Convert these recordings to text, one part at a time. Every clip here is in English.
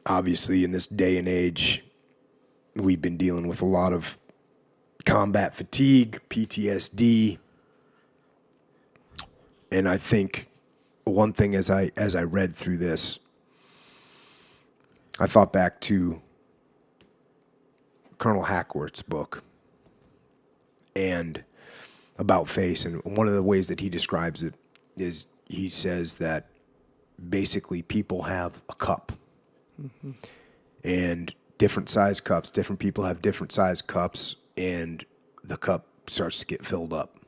obviously in this day and age, we've been dealing with a lot of combat fatigue, PTSD. And I think one thing as I read through this, I thought back to Colonel Hackworth's book and About Face. And one of the ways that he describes it is he says that basically people have a cup. Mm-hmm. And different size cups, different people have different size cups, and the cup starts to get filled up.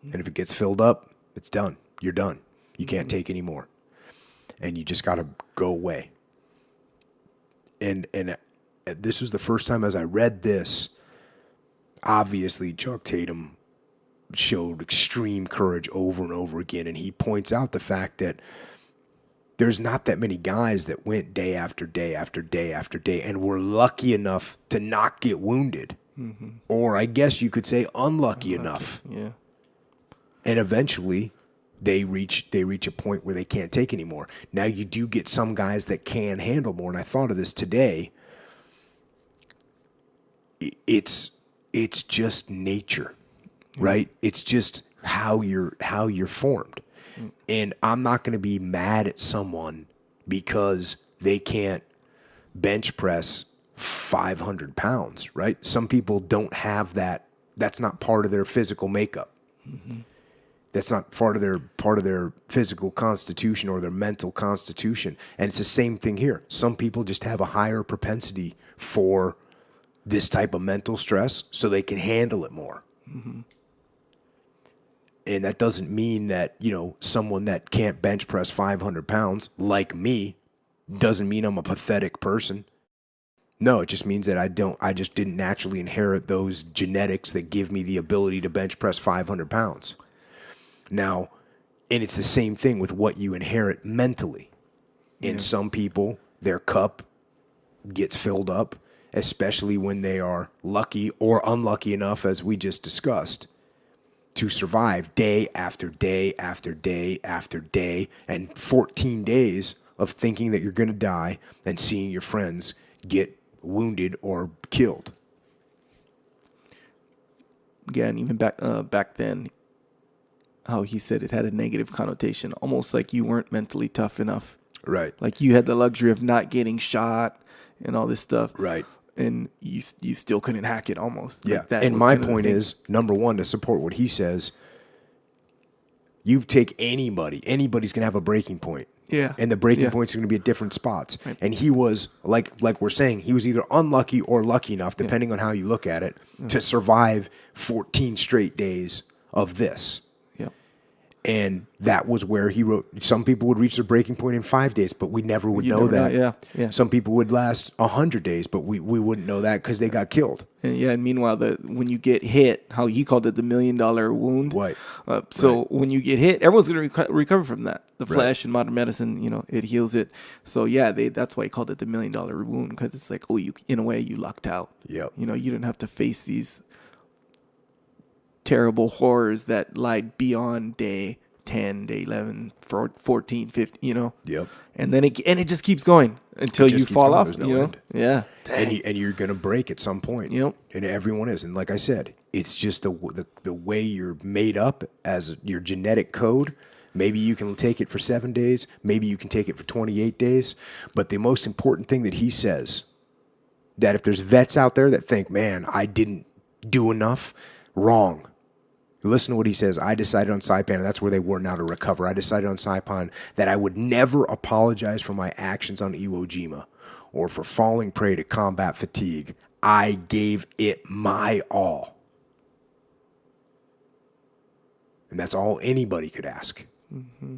And if it gets filled up, it's done. You're done. You can't take any more. And you just got to go away. And this was the first time as I read this, obviously Chuck Tatum showed extreme courage over and over again. And he points out the fact that there's not that many guys that went day after day after day after day and were lucky enough to not get wounded. Mm-hmm. Or I guess you could say unlucky enough. Yeah. And eventually they reach a point where they can't take anymore. Now you do get some guys that can handle more. And I thought of this today. It's just nature, right? It's just how you're formed. And I'm not going to be mad at someone because they can't bench press 500 pounds, right? Some people don't have that. That's not part of their physical makeup. Mm-hmm. That's not part of their physical constitution or their mental constitution. And it's the same thing here. Some people just have a higher propensity for this type of mental stress so they can handle it more. Mm-hmm. And that doesn't mean that, someone that can't bench press 500 pounds like me doesn't mean I'm a pathetic person. No, it just means that I just didn't naturally inherit those genetics that give me the ability to bench press 500 pounds. Now, and it's the same thing with what you inherit mentally. In some people, their cup gets filled up, especially when they are lucky or unlucky enough, as we just discussed, to survive day after day after day after day and 14 days of thinking that you're going to die and seeing your friends get wounded or killed. Yeah, and even back then, how he said it had a negative connotation, almost like you weren't mentally tough enough. Right. Like you had the luxury of not getting shot and all this stuff. Right. And you still couldn't hack it almost. Yeah. Like that and my point is, number one, to support what he says, you take anybody's going to have a breaking point. Yeah. And the breaking points are going to be at different spots. Right. And he was, like we're saying, he was either unlucky or lucky enough, depending on how you look at it, to survive 14 straight days of this. And that was where he wrote, some people would reach their breaking point in 5 days, but we never would know that. Yeah. Some people would last 100 days, but we wouldn't know that because they got killed. And meanwhile, when you get hit, how he called it the $1 million wound. Right. When you get hit, everyone's going to recover from that. The flesh and modern medicine, it heals it. So that's why he called it the $1 million wound, because it's like, in a way, you lucked out. Yep. You didn't have to face these terrible horrors that lied beyond day 10, day 11, 14, 15, Yep. And then it just keeps going until you fall off, end. Yeah. And you're going to break at some point. Yep. And everyone is. And like I said, it's just the way you're made up as your genetic code. Maybe you can take it for 7 days. Maybe you can take it for 28 days. But the most important thing that he says, that if there's vets out there that think, man, I didn't do enough, wrong. Listen to what he says. I decided on Saipan, and that's where they were now to recover. I decided on Saipan that I would never apologize for my actions on Iwo Jima or for falling prey to combat fatigue. I gave it my all. And that's all anybody could ask. Mm-hmm.